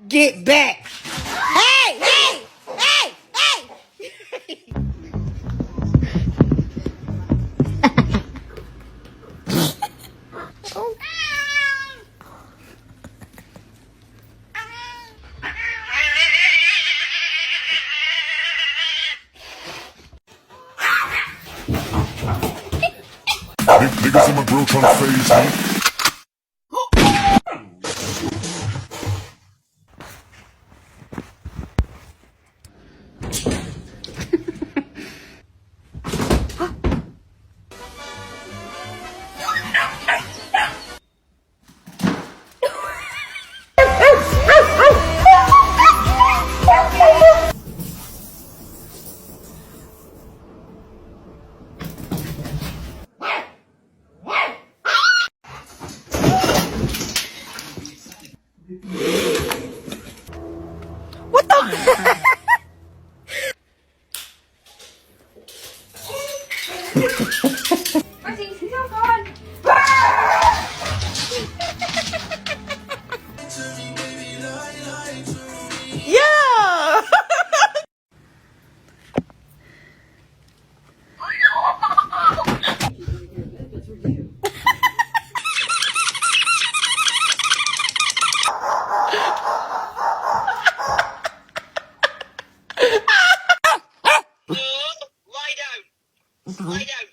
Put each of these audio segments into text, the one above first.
Get back! Hey! Hey! Hey! Hey! Niggas in my grill tryna phase me. What the? Martin, he's all gone. Yeah! Lie down. Lie down.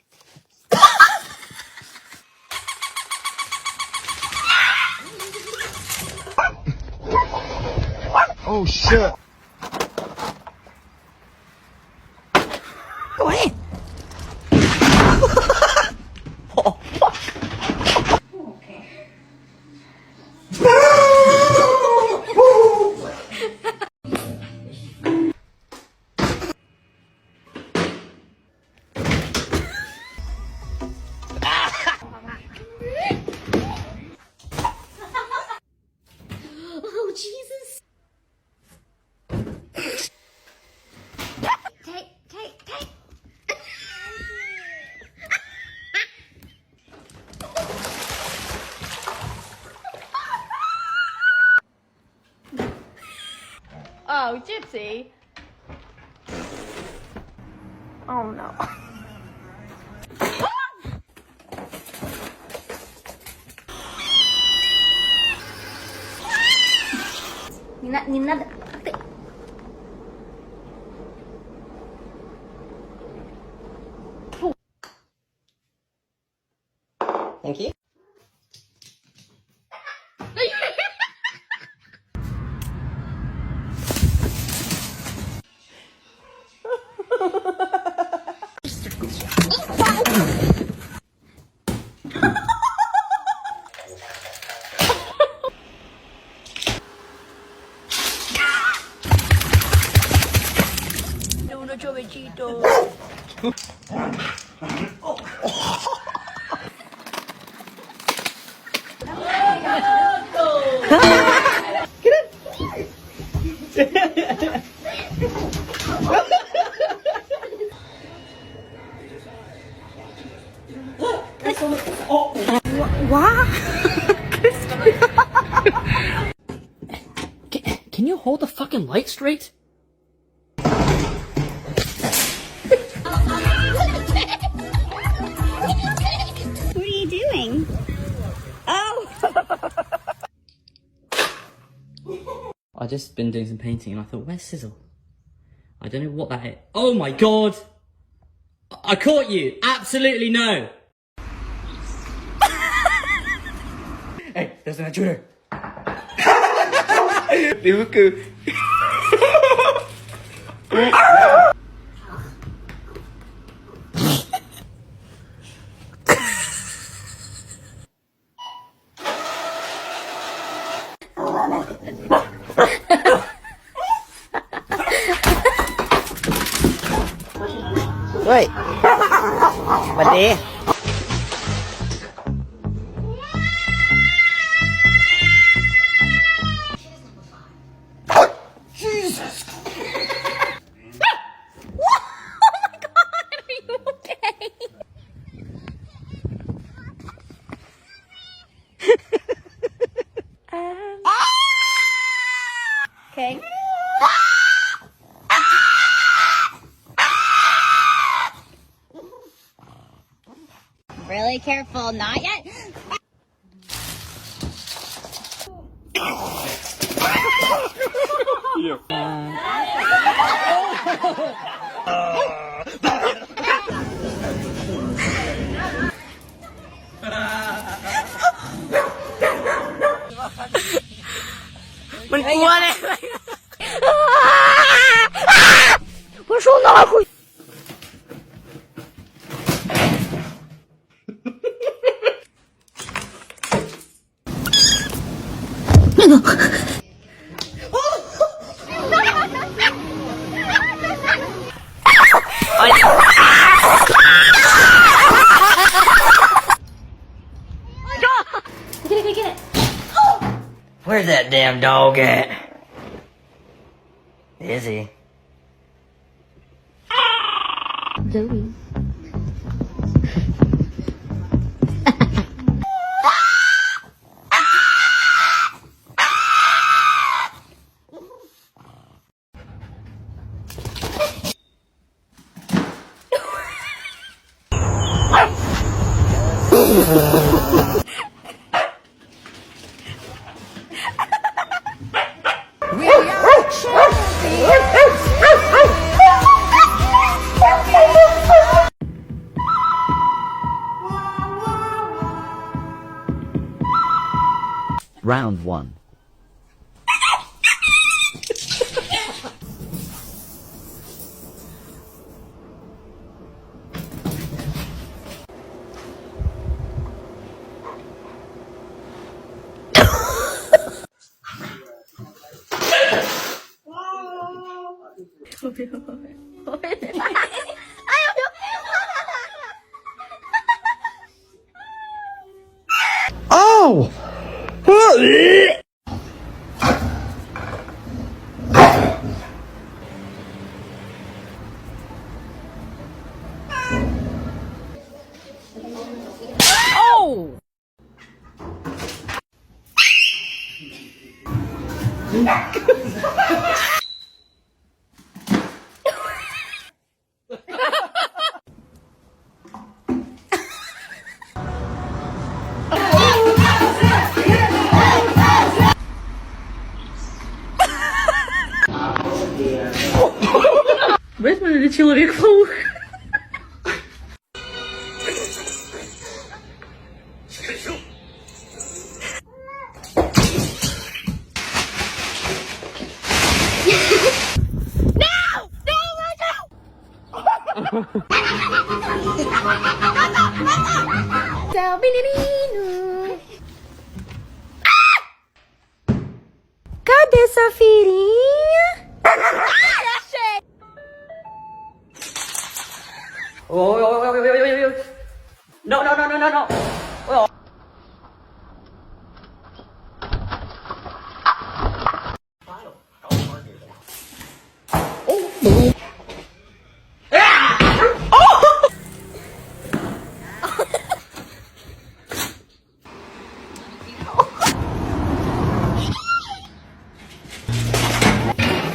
Oh shit. Go ahead. Oh, Jesus. Take. Oh, Gypsy. Oh no. Nhìn nó Thank you. Uno chovechito. Can you hold the fucking light straight? What are you doing? Oh! I just been doing some painting and I thought, where's Sizzle? I don't know what that is. Oh my god! I caught you! Absolutely no! Hey, there's an intruder! Ơi. Bật đi. Jesus. really careful. Not yet. Mình cua đây. Get it. Where's that damn dog at? Is he? Zoe. Round 1. Oh! Oh! Бэтмен или Человек-паук? Cadê essa filhinha? Oh, no, no, no, no, no, no. Oh.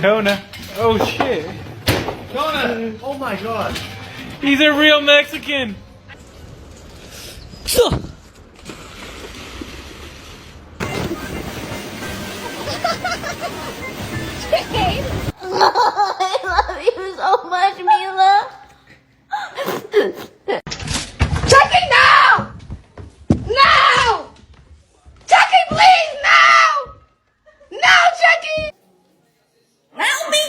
Kona. Oh shit. Kona! Oh my god. He's a real Mexican. I love you so much, Mila. Chucky, no! No! Chucky, please, no! No, Chucky! Help me!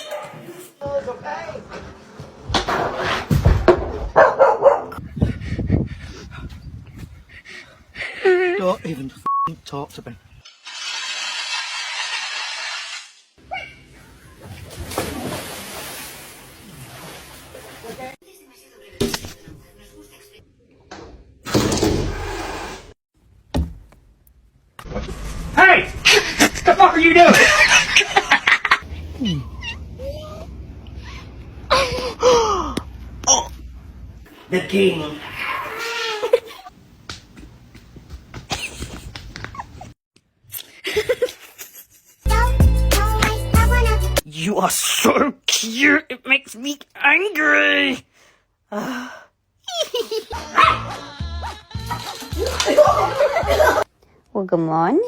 Don't even talk to me. Hey! What the fuck are you doing? The king. You are so cute. It makes me angry. Well, good morning.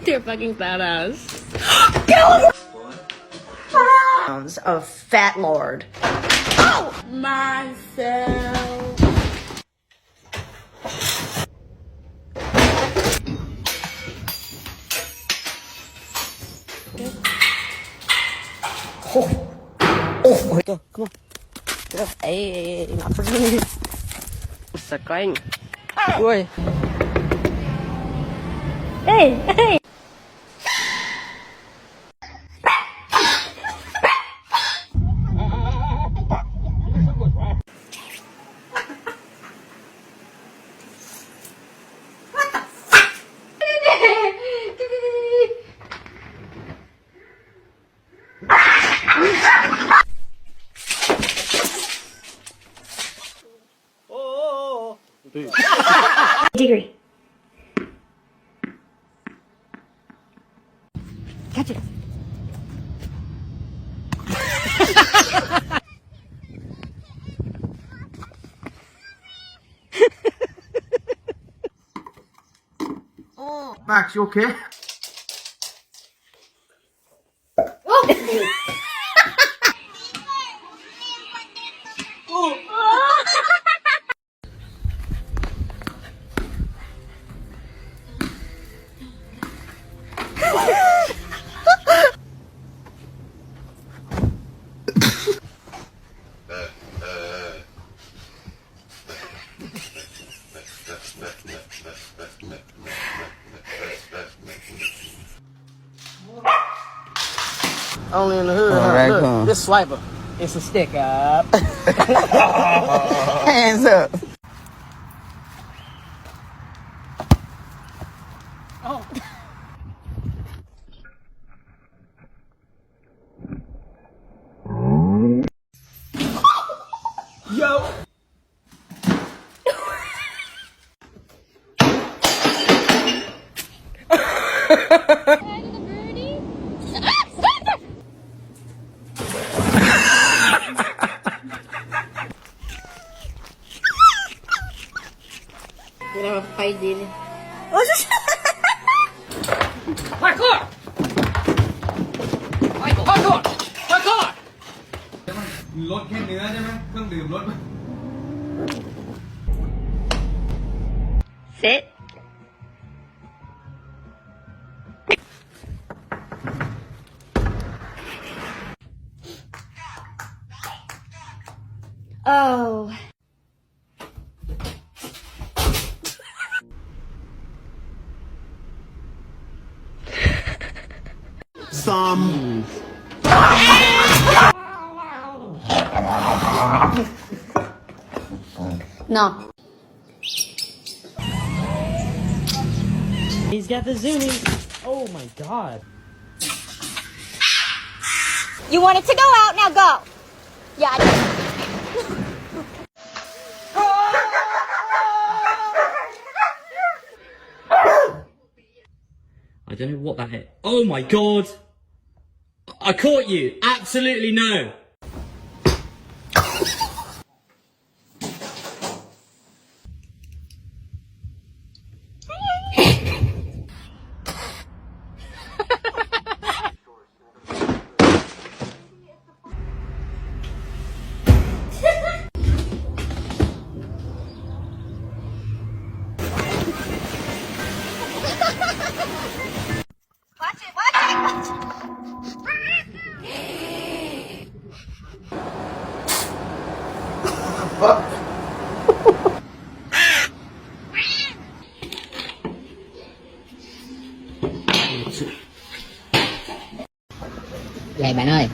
They're fucking badass. Sounds of Fat Lord. Myself. Go, come on. Get up. Hey, not for me. Sa kanya. Uy. Hey, hey. Degree. Catch it. Max, you okay? Only in the hood. Huh? Look, this swiper. It's a stick up. Hands up. Oh. Yo. Wala fight din. Parkour! Parkour! Parkour! รถแค่เนื้อใช่ไหมเครื่องดื่มรถ Sit. Oh. Some. No. He's got the zoomies. Oh my god. You wanted to go out, now go. Yeah, I did. I don't know what that is. Oh my god. I caught you. Absolutely no. Watch it, watch it, watch it. Vậy bạn ơi.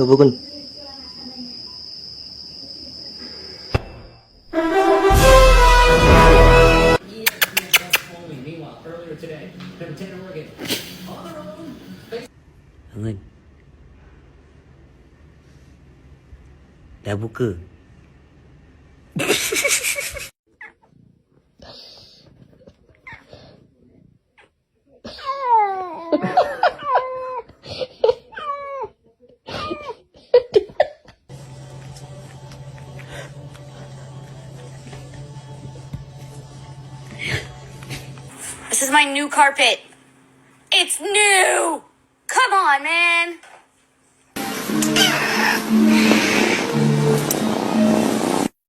누구군? 형은 내부그 This is my new carpet. It's new! Come on, man!